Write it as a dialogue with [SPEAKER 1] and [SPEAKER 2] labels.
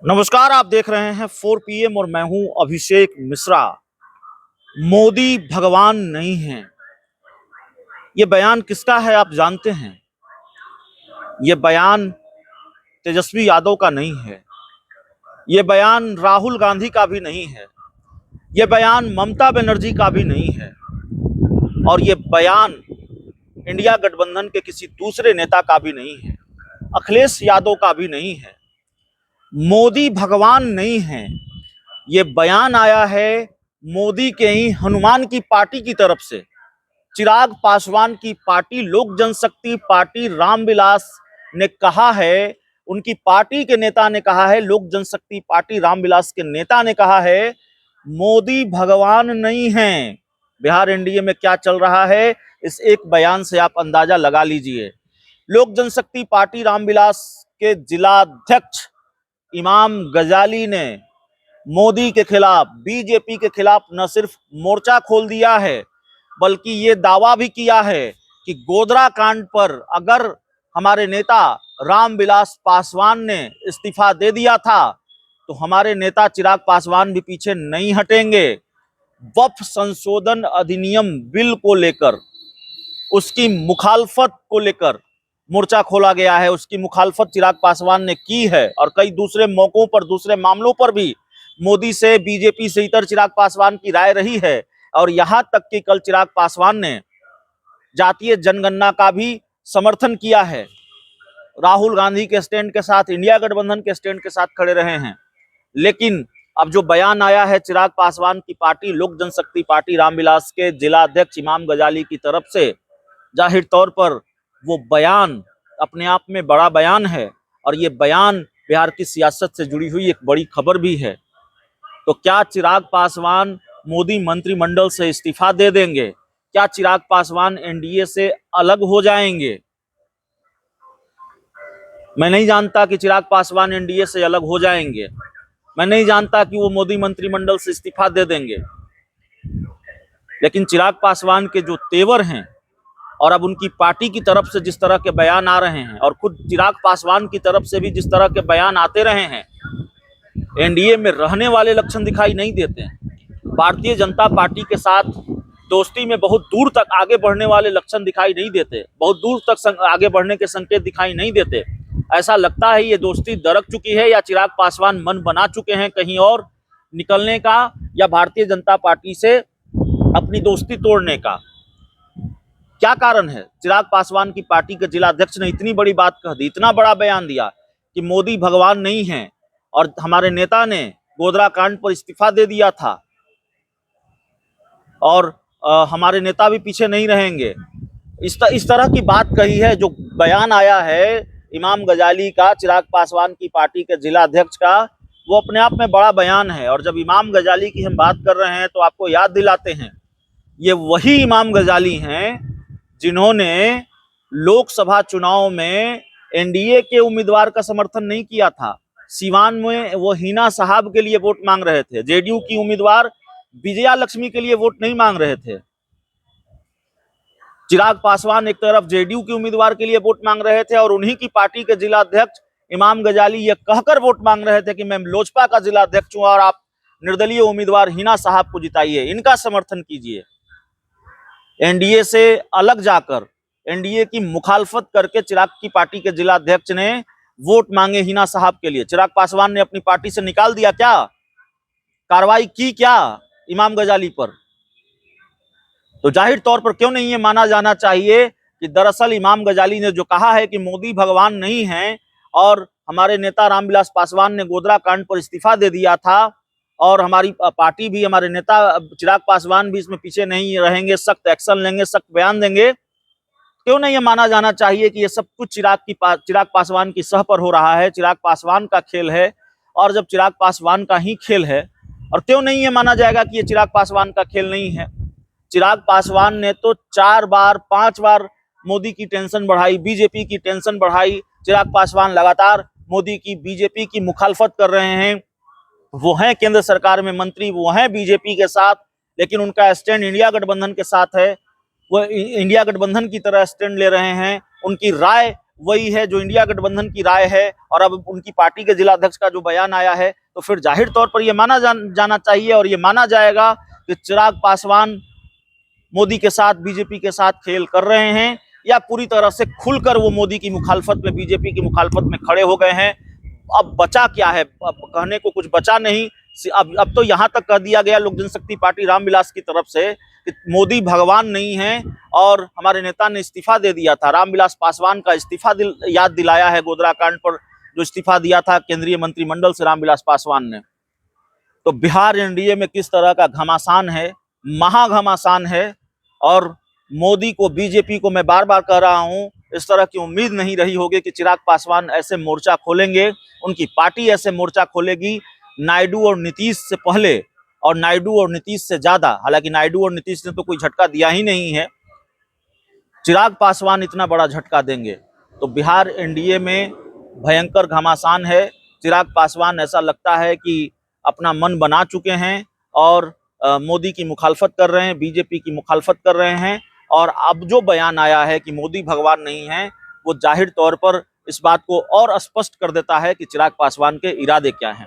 [SPEAKER 1] नमस्कार, आप देख रहे हैं 4 PM और मैं हूं अभिषेक मिश्रा। मोदी भगवान नहीं है, ये बयान किसका है आप जानते हैं? ये बयान तेजस्वी यादव का नहीं है, ये बयान राहुल गांधी का भी नहीं है, ये बयान ममता बनर्जी का भी नहीं है और ये बयान इंडिया गठबंधन के किसी दूसरे नेता का भी नहीं है, अखिलेश यादव का भी नहीं है। मोदी भगवान नहीं है, ये बयान आया है मोदी के ही हनुमान की पार्टी की तरफ से। चिराग पासवान की पार्टी लोक जनशक्ति पार्टी रामविलास ने कहा है, उनकी पार्टी के नेता ने कहा है, लोक जनशक्ति पार्टी रामविलास के नेता ने कहा है, मोदी भगवान नहीं है। बिहार एनडीए में क्या चल रहा है इस एक बयान से आप अंदाजा लगा लीजिए। लोक जनशक्ति पार्टी रामविलास के जिलाध्यक्ष इमाम गजाली ने मोदी के खिलाफ, बीजेपी के खिलाफ न सिर्फ मोर्चा खोल दिया है बल्कि ये दावा भी किया है कि गोधरा कांड पर अगर हमारे नेता रामविलास पासवान ने इस्तीफा दे दिया था तो हमारे नेता चिराग पासवान भी पीछे नहीं हटेंगे। वक्फ संशोधन अधिनियम बिल को लेकर, उसकी मुखालफत को लेकर मोर्चा खोला गया है। उसकी मुखालफत चिराग पासवान ने की है और कई दूसरे मौकों पर, दूसरे मामलों पर भी मोदी से, बीजेपी से इतर चिराग पासवान की राय रही है। और यहां तक कि कल चिराग पासवान ने जातीय जनगणना का भी समर्थन किया है। राहुल गांधी के स्टैंड के साथ, इंडिया गठबंधन के स्टैंड के साथ खड़े रहे हैं। लेकिन अब जो बयान आया है चिराग पासवान की पार्टी लोक जनशक्ति पार्टी रामविलास के जिलाध्यक्ष इमाम गजाली की तरफ से, जाहिर तौर पर वो बयान अपने आप में बड़ा बयान है और ये बयान बिहार की सियासत से जुड़ी हुई एक बड़ी खबर भी है। तो क्या चिराग पासवान मोदी मंत्रिमंडल से इस्तीफा दे देंगे? क्या चिराग पासवान एनडीए से अलग हो जाएंगे? मैं नहीं जानता कि चिराग पासवान एनडीए से अलग हो जाएंगे। मैं नहीं जानता कि वो मोदी मंत्रिमंडल से इस्तीफा दे देंगे। लेकिन चिराग पासवान के जो तेवर हैं और अब उनकी पार्टी की तरफ से जिस तरह के बयान आ रहे हैं और खुद चिराग पासवान की तरफ से भी जिस तरह के बयान आते रहे हैं, एनडीए में रहने वाले लक्षण दिखाई नहीं देते हैं। भारतीय जनता पार्टी के साथ दोस्ती में बहुत दूर तक आगे बढ़ने वाले लक्षण दिखाई नहीं देते, बहुत दूर तक आगे बढ़ने के संकेत दिखाई नहीं देते। ऐसा लगता है ये दोस्ती दरक चुकी है या चिराग पासवान मन बना चुके हैं कहीं और निकलने का या भारतीय जनता पार्टी से अपनी दोस्ती तोड़ने का। क्या कारण है? चिराग पासवान की पार्टी के जिलाध्यक्ष ने इतनी बड़ी बात कह दी, इतना बड़ा बयान दिया कि मोदी भगवान नहीं है और हमारे नेता ने गोधरा कांड पर इस्तीफा दे दिया था और हमारे नेता भी पीछे नहीं रहेंगे। इस तरह की बात कही है। जो बयान आया है इमाम गजाली का, चिराग पासवान की पार्टी के जिलाध्यक्ष का, वो अपने आप में बड़ा बयान है। और जब इमाम गजाली की हम बात कर रहे हैं तो आपको याद दिलाते हैं, ये वही इमाम गजाली हैं जिन्होंने लोकसभा चुनाव में एनडीए के उम्मीदवार का समर्थन नहीं किया था। सीवान में वो हिना साहब के लिए वोट मांग रहे थे, जेडीयू की उम्मीदवार विजया लक्ष्मी के लिए वोट नहीं मांग रहे थे। चिराग पासवान एक तरफ जेडीयू की उम्मीदवार के लिए वोट मांग रहे थे और उन्हीं की पार्टी के जिलाध्यक्ष इमाम गजाली ये कहकर वोट मांग रहे थे कि मैं लोजपा का जिलाध्यक्ष हूं और आप निर्दलीय उम्मीदवार हिना साहब को जिताइए, इनका समर्थन कीजिए। एनडीए से अलग जाकर, एनडीए की मुखालफत करके चिराग की पार्टी के जिलाध्यक्ष ने वोट मांगे हिना साहब के लिए। चिराग पासवान ने अपनी पार्टी से निकाल दिया क्या? कार्रवाई की क्या इमाम गजाली पर? तो जाहिर तौर पर क्यों नहीं ये माना जाना चाहिए कि दरअसल इमाम गजाली ने जो कहा है कि मोदी भगवान नहीं है और हमारे नेता रामविलास पासवान ने गोधरा कांड पर इस्तीफा दे दिया था और हमारी पार्टी भी, हमारे नेता चिराग पासवान भी इसमें पीछे नहीं रहेंगे, सख्त एक्शन लेंगे, सख्त बयान देंगे। क्यों नहीं ये माना जाना चाहिए कि ये सब कुछ चिराग पासवान की सह पर हो रहा है, चिराग पासवान का खेल है। और जब चिराग पासवान का ही खेल है, और क्यों नहीं ये माना जाएगा कि ये चिराग पासवान का खेल नहीं है? चिराग पासवान ने तो 4 बार 5 बार मोदी की टेंशन बढ़ाई, बीजेपी की टेंशन बढ़ाई। चिराग पासवान लगातार मोदी की, बीजेपी की मुखालफत कर रहे हैं। वो हैं केंद्र सरकार में मंत्री, वो हैं बीजेपी के साथ, लेकिन उनका स्टैंड इंडिया गठबंधन के साथ है। वो इंडिया गठबंधन की तरह स्टैंड ले रहे हैं। उनकी राय वही है जो इंडिया गठबंधन की राय है, और अब उनकी पार्टी के जिला अध्यक्ष का जो बयान आया है, तो फिर जाहिर तौर पर यह माना जाना चाहिए और ये माना जाएगा कि चिराग पासवान मोदी के साथ, बीजेपी के साथ खेल कर रहे हैं, या पूरी तरह से खुलकर वो मोदी की मुखालफत में, बीजेपी की मुखालफत में खड़े हो गए हैं। अब बचा क्या है? अब कहने को कुछ बचा नहीं। अब तो यहां तक कह दिया गया लोक जनशक्ति पार्टी रामविलास की तरफ से कि मोदी भगवान नहीं है, और हमारे नेता ने इस्तीफा दे दिया था। रामविलास पासवान का इस्तीफा याद दिलाया है गोधरा कांड पर जो इस्तीफा दिया था केंद्रीय मंत्रिमंडल से रामविलास पासवान ने। तो बिहार एनडीए में किस तरह का घमासान है, महाघमासान है। और मोदी को, बीजेपी को मैं बार बार कह रहा हूं, इस तरह की उम्मीद नहीं रही होगी कि चिराग पासवान ऐसे मोर्चा खोलेंगे, उनकी पार्टी ऐसे मोर्चा खोलेगी नायडू और नीतीश से पहले, और नायडू और नीतीश से ज्यादा। हालांकि नायडू और नीतीश ने तो कोई झटका दिया ही नहीं है, चिराग पासवान इतना बड़ा झटका देंगे। तो बिहार एनडीए में भयंकर घमासान है। चिराग पासवान ऐसा लगता है कि अपना मन बना चुके हैं और मोदी की मुखालफत कर रहे हैं, बीजेपी की मुखालफत कर रहे हैं। और अब जो बयान आया है कि मोदी भगवान नहीं है, वो जाहिर तौर पर इस बात को और स्पष्ट कर देता है कि चिराग पासवान के इरादे क्या हैं।